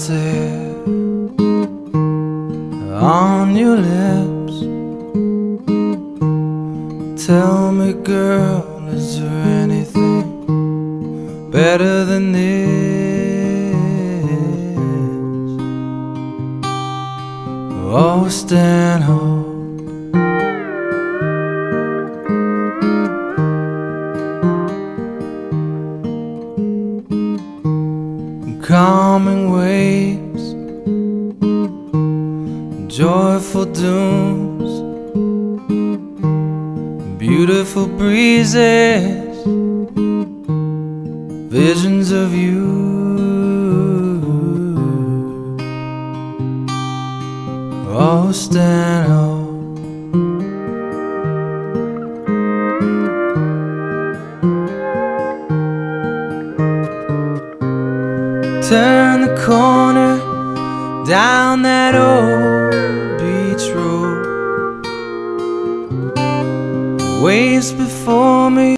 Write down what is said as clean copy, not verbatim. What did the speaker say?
there on your lips. Tell me, girl, is there anything better than this? Oh, Stanhope, calming waves, joyful dooms, beautiful breezes, visions of you. Oh, Stanhope, turn the corner down that old beach road, waves before me.